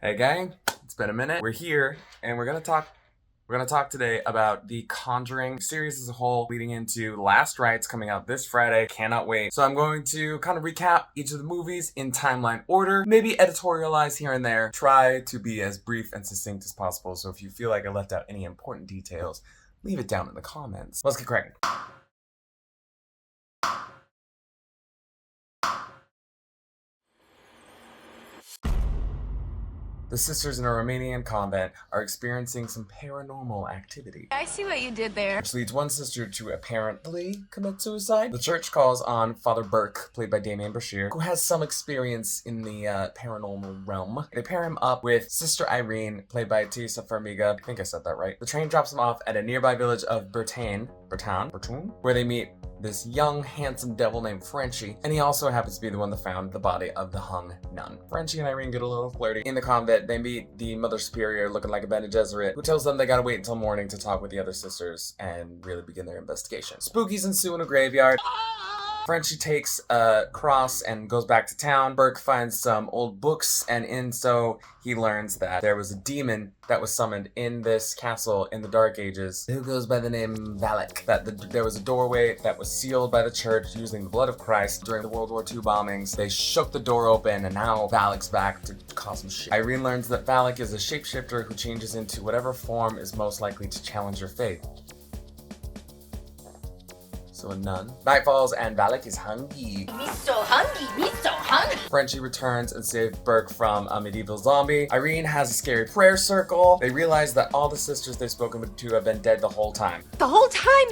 Hey gang, it's been a minute. We're here and we're gonna talk today about the Conjuring series as a whole, leading into Last Rites coming out this Friday. Cannot wait. So I'm going to kind of recap each of the movies in timeline order, maybe editorialize here and there, try to be as brief and succinct as possible. So if you feel like I left out any important details, leave it down in the comments. Let's get cracking. The sisters in a Romanian convent are experiencing some paranormal activity. I see what you did there. Which leads one sister to apparently commit suicide. The church calls on Father Burke, played by Damien Brashear, who has some experience in the paranormal realm. They pair him up with Sister Irene, played by Tisa Farmiga. I think I said that right. The train drops them off at a nearby village of Bertain, where they meet this young, handsome devil named Frenchie, and he also happens to be the one that found the body of the hung nun. Frenchie and Irene get a little flirty. In the convent, they meet the Mother Superior, looking like a Bene Gesserit, who tells them they gotta wait until morning to talk with the other sisters and really begin their investigation. Spookies ensue in a graveyard. Frenchie takes a cross and goes back to town. Burke finds some old books, and in so he learns that there was a demon that was summoned in this castle in the Dark Ages who goes by the name Valak. There was a doorway that was sealed by the church using the blood of Christ during the World War II bombings. They shook the door open, and now Valak's back to cause some shit. Irene learns that Valak is a shapeshifter who changes into whatever form is most likely to challenge your faith. So a nun. Night falls and Valak is hungry. Me so hungry. Frenchie returns and saves Burke from a medieval zombie. Irene has a scary prayer circle. They realize that all the sisters they've spoken to have been dead the whole time. The whole time.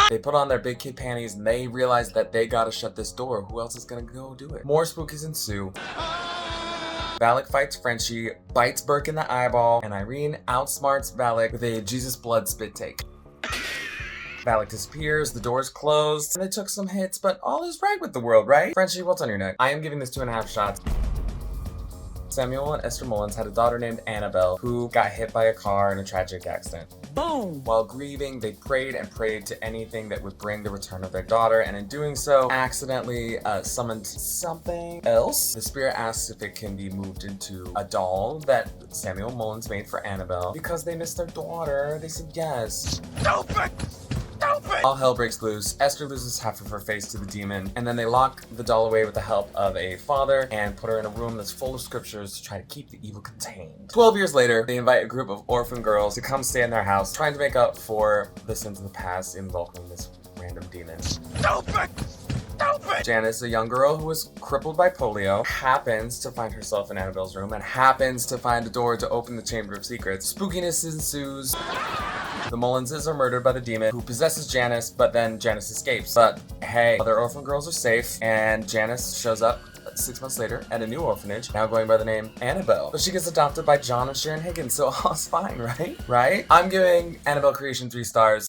They put on their big kid panties and they realize that they gotta shut this door. Who else is gonna go do it? More spookies ensue. Valak fights Frenchie, bites Burke in the eyeball, and Irene outsmarts Valak with a Jesus blood spit take. Valak disappears, the door's closed, and they took some hits, but all is right with the world, right? Frenchie, what's on your neck? I am giving this 2.5 shots. Samuel and Esther Mullins had a daughter named Annabelle who got hit by a car in a tragic accident. Boom! While grieving, they prayed and prayed to anything that would bring the return of their daughter, and in doing so, accidentally summoned something else. The spirit asks if it can be moved into a doll that Samuel Mullins made for Annabelle. Because they missed their daughter, they said yes. Stupid! All hell breaks loose. Esther loses half of her face to the demon, and then they lock the doll away with the help of a father and put her in a room that's full of scriptures to try to keep the evil contained. 12 years later, they invite a group of orphan girls to come stay in their house, trying to make up for the sins of the past in welcoming this random demon. Stupid! Janice, a young girl who was crippled by polio, happens to find herself in Annabelle's room and happens to find a door to open the Chamber of Secrets. Spookiness ensues. The Mullinses are murdered by the demon who possesses Janice, but then Janice escapes. But hey, other orphan girls are safe, and Janice shows up 6 months later at a new orphanage, now going by the name Annabelle. But she gets adopted by John and Sharon Higgins, so all's fine, right? Right? I'm giving Annabelle Creation 3 stars.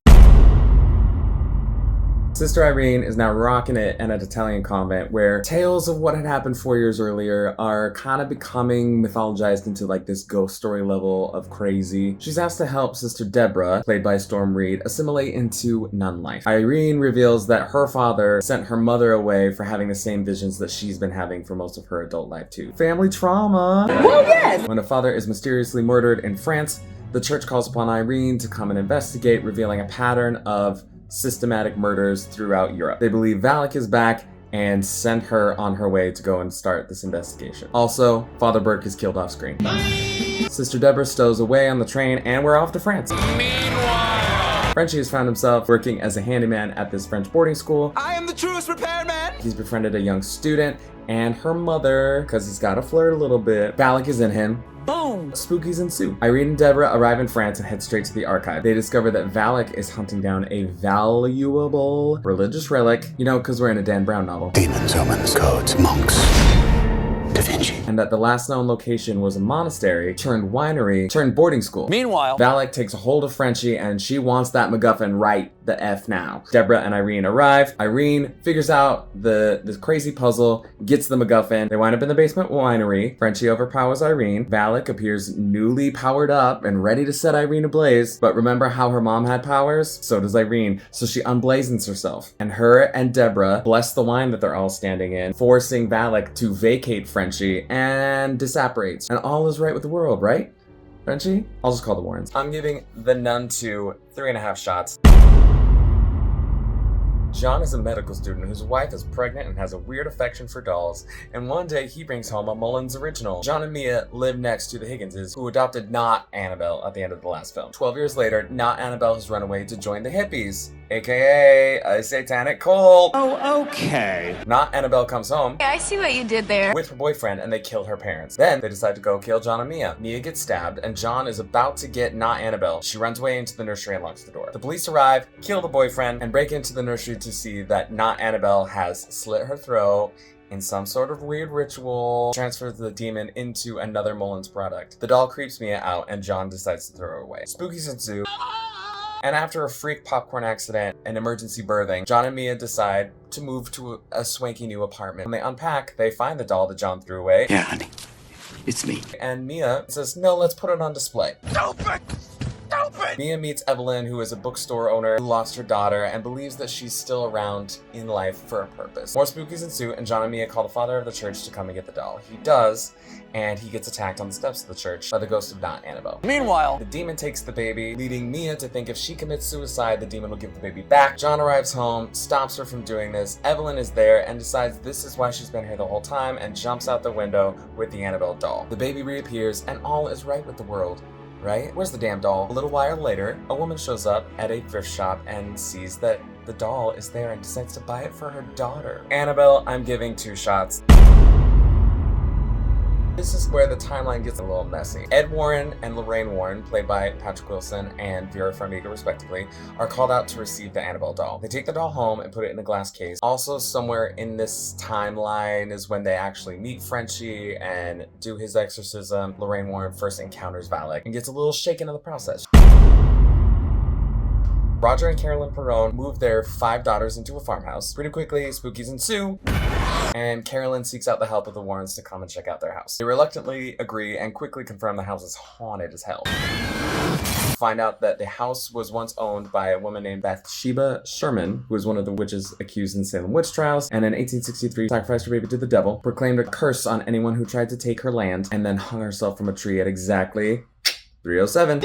Sister Irene is now rocking it in an Italian convent where tales of what had happened 4 years earlier are kind of becoming mythologized into like this ghost story level of crazy. She's asked to help Sister Deborah, played by Storm Reed, assimilate into nun life. Irene reveals that her father sent her mother away for having the same visions that she's been having for most of her adult life too. Family trauma! Well, yes! When a father is mysteriously murdered in France, the church calls upon Irene to come and investigate, revealing a pattern of systematic murders throughout Europe. They believe Valak is back and send her on her way to go and start this investigation. Also, Father Burke is killed off screen. Sister Deborah stows away on the train and we're off to France. Meanwhile, Frenchie has found himself working as a handyman at this French boarding school. I am the truest repairman! He's befriended a young student and her mother, because he's got to flirt a little bit. Valak is in him. Boom! Spookies ensue. Irene and Deborah arrive in France and head straight to the archive. They discover that Valak is hunting down a valuable religious relic, you know, because we're in a Dan Brown novel. Demons, omens, codes, monks, Da Vinci. And that the last known location was a monastery, turned winery, turned boarding school. Meanwhile, Valak takes a hold of Frenchie and she wants that MacGuffin right the F now. Deborah and Irene arrive. Irene figures out this crazy puzzle, gets the MacGuffin. They wind up in the basement winery. Frenchie overpowers Irene. Valak appears newly powered up and ready to set Irene ablaze. But remember how her mom had powers? So does Irene. So she unblazons herself. And her and Deborah bless the wine that they're all standing in, forcing Valak to vacate Frenchie and disapparates. And all is right with the world, right? Frenchie? I'll just call the Warrens. I'm giving The Nun 2 3.5 shots. John is a medical student whose wife is pregnant and has a weird affection for dolls, and one day he brings home a Mullins original. John and Mia live next to the Higginses, who adopted not Annabelle at the end of the last film. 12 years later, not Annabelle has run away to join the hippies, aka a satanic cult. Oh, okay. Not Annabelle comes home I see what you did there. with her boyfriend and they kill her parents. Then they decide to go kill John and Mia. Mia gets stabbed and John is about to get not Annabelle. She runs away into the nursery and locks the door. The police arrive, kill the boyfriend, and break into the nursery to see that not Annabelle has slit her throat in some sort of weird ritual, transfers the demon into another Mullins product. The doll creeps Mia out and John decides to throw her away. Spookies ensue. And after a freak popcorn accident and emergency birthing, John and Mia decide to move to a swanky new apartment. When they unpack, they find the doll that John threw away. Yeah, honey. It's me. And Mia says, no, let's put it on display. Stupid! Mia meets Evelyn, who is a bookstore owner who lost her daughter and believes that she's still around in life for a purpose. More spookies ensue, and John and Mia call the father of the church to come and get the doll. He does, and he gets attacked on the steps of the church by the ghost of not Annabelle. Meanwhile, The demon takes the baby, leading Mia to think if she commits suicide, the demon will give the baby back. John arrives home, stops her from doing this. Evelyn is there and decides this is why she's been here the whole time and jumps out the window with the Annabelle doll. The baby reappears and all is right with the world. Right? Where's the damn doll? A little while later, a woman shows up at a thrift shop and sees that the doll is there and decides to buy it for her daughter. Annabelle, I'm giving 2 shots. This is where the timeline gets a little messy. Ed Warren and Lorraine Warren, played by Patrick Wilson and Vera Farmiga respectively, are called out to receive the Annabelle doll. They take the doll home and put it in a glass case. Also somewhere in this timeline is when they actually meet Frenchie and do his exorcism. Lorraine Warren first encounters Valak and gets a little shaken in the process. Roger and Carolyn Perrone move their 5 daughters into a farmhouse. Pretty quickly, spookies ensue, and Carolyn seeks out the help of the Warrens to come and check out their house. They reluctantly agree and quickly confirm the house is haunted as hell. Find out that the house was once owned by a woman named Bathsheba Sherman, who was one of the witches accused in Salem witch trials, and in 1863 sacrificed her baby to the devil, proclaimed a curse on anyone who tried to take her land, and then hung herself from a tree at exactly 3:07.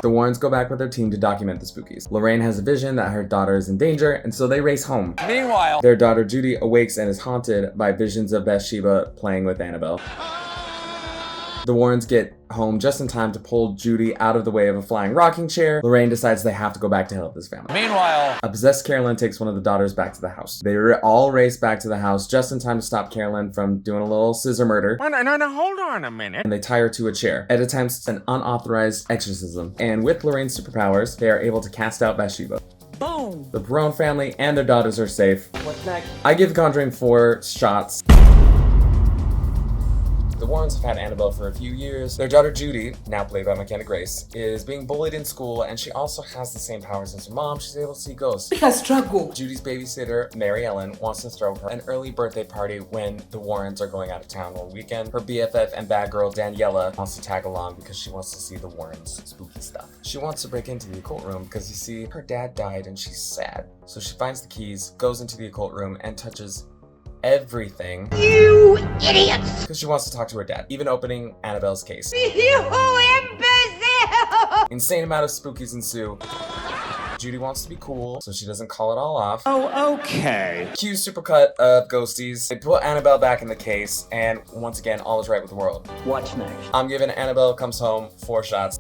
The Warrens go back with their team to document the spookies. Lorraine has a vision that her daughter is in danger, and so they race home. meanwhile, Their daughter Judy awakes and is haunted by visions of Bathsheba playing with Annabelle. The Warrens get home just in time to pull Judy out of the way of a flying rocking chair. Lorraine decides they have to go back to help this family. meanwhile, A possessed Carolyn takes one of the daughters back to the house. They all race back to the house just in time to stop Carolyn from doing a little scissor murder. no, hold on a minute. And they tie her to a chair. Ed attempts an unauthorized exorcism. And with Lorraine's superpowers, they are able to cast out Bathsheba. Boom. The Perrone family and their daughters are safe. What's next? I give The Conjuring 4 shots. The Warrens have had Annabelle for a few years. Their daughter Judy, now played by McKenna Grace, is being bullied in school and she also has the same powers as her mom. She's able to see ghosts. Because struggle. Judy's babysitter, Mary Ellen, wants to throw her an early birthday party when the Warrens are going out of town one weekend. Her BFF and bad girl, Daniela, wants to tag along because she wants to see the Warrens' spooky stuff. She wants to break into the occult room because you see, her dad died and she's sad. So she finds the keys, goes into the occult room, and touches everything. You idiots! Because she wants to talk to her dad, even opening Annabelle's case. You imbecile! Insane amount of spookies ensue. Judy wants to be cool, so she doesn't call it all off. Oh, okay. Cue supercut of ghosties. They put Annabelle back in the case, and once again, all is right with the world. What's next? I'm giving Annabelle Comes Home 4 shots.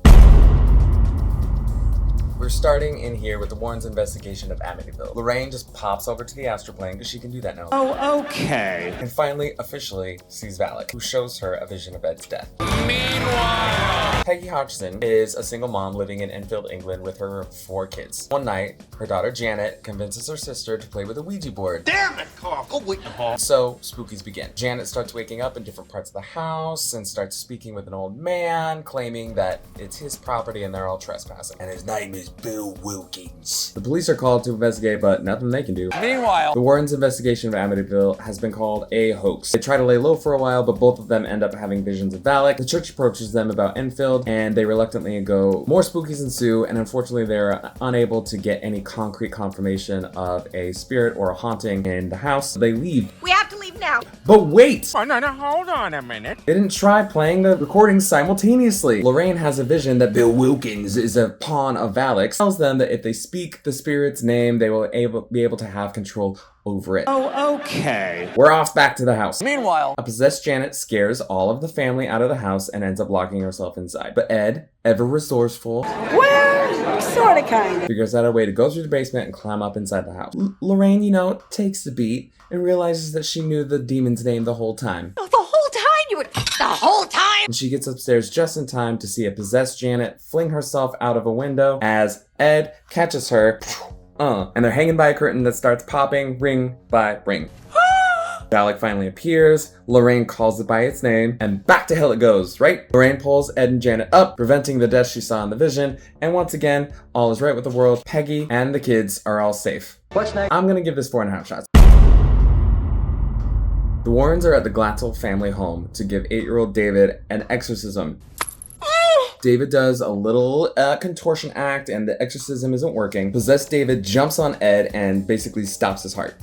We're starting in here with the Warrens' investigation of Amityville. Lorraine just pops over to the astral plane because she can do that now. Oh, okay. And finally, officially, sees Valak, who shows her a vision of Ed's death. Meanwhile, Peggy Hodgson is a single mom living in Enfield, England with her 4 kids. One night, her daughter Janet convinces her sister to play with a Ouija board. damn it, Carl. Go wait in the hall. So, spookies begin. Janet starts waking up in different parts of the house and starts speaking with an old man, claiming that it's his property and they're all trespassing. And his name is Bill Wilkins. The police are called to investigate, but nothing they can do. Meanwhile, The Warrens' investigation of Amityville has been called a hoax. They try to lay low for a while, but both of them end up having visions of Valak. The church approaches them about Enfield, and they reluctantly go. More spookies ensue, and unfortunately they're unable to get any concrete confirmation of a spirit or a haunting in the house. They leave. We have to leave now. But wait! oh, no, hold on a minute. They didn't try playing the recordings simultaneously. Lorraine has a vision that Bill Wilkins is a pawn of Valak. Tells them that if they speak the spirit's name, they will be able to have control over it. Oh, okay. We're off back to the house. Meanwhile, A possessed Janet scares all of the family out of the house and ends up locking herself inside. But Ed, ever resourceful, Well, sorta, kinda. figures out a way to go through the basement and climb up inside the house. Lorraine, takes the beat and realizes that she knew the demon's name the whole time. Oh, the whole time you would. The whole time? And she gets upstairs just in time to see a possessed Janet fling herself out of a window as Ed catches her. And they're hanging by a curtain that starts popping ring by ring. Valak finally appears, Lorraine calls it by its name, and back to hell it goes, right? Lorraine pulls Ed and Janet up, preventing the death she saw in the vision, and once again, all is right with the world. Peggy and the kids are all safe. What's next? I'm gonna give this 4.5 shots. The Warrens are at the Glatzel family home to give 8-year-old David an exorcism. David does a little contortion act and the exorcism isn't working. Possessed David jumps on Ed and basically stops his heart.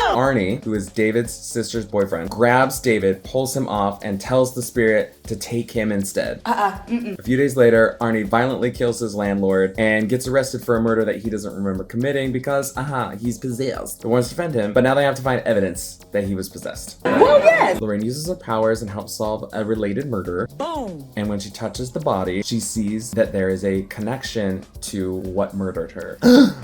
Arnie, who is David's sister's boyfriend, grabs David, pulls him off, and tells the spirit to take him instead. A few days later, Arnie violently kills his landlord and gets arrested for a murder that he doesn't remember committing because, he's possessed. The Warrens defend him, but now they have to find evidence that he was possessed. Well, yes. Lorraine uses her powers and helps solve a related murder. boom. And when she touches the body, she sees that there is a connection to what murdered her.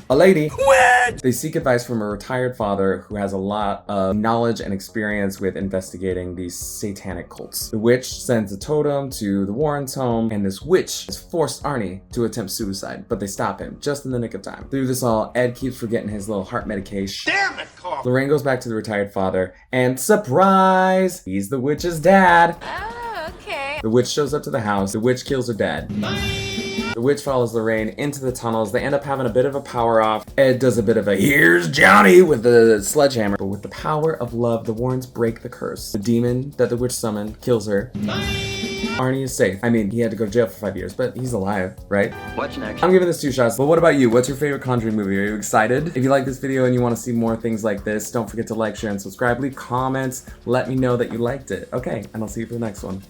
A lady. What? They seek advice from a retired father who has a lot of knowledge and experience with investigating these satanic cults. The witch sends a totem to the Warrens' home, and this witch has forced Arnie to attempt suicide, but they stop him just in the nick of time. Through this all, Ed keeps forgetting his little heart medication. Damn it, Carl. Lorraine goes back to the retired father, and surprise! He's the witch's dad! Oh, okay. The witch shows up to the house. The witch kills her dad. The witch follows Lorraine into the tunnels. They end up having a bit of a power off. Ed does a bit of a "here's Johnny" with the sledgehammer. But with the power of love, the Warrens break the curse. The demon that the witch summoned kills her. Arnie is safe. I mean, he had to go to jail for 5 years, but he's alive, right? What's next? I'm giving this 2 shots, but what about you? What's your favorite Conjuring movie? Are you excited? If you like this video and you want to see more things like this, don't forget to like, share, and subscribe. Leave comments. Let me know that you liked it. Okay, and I'll see you for the next one.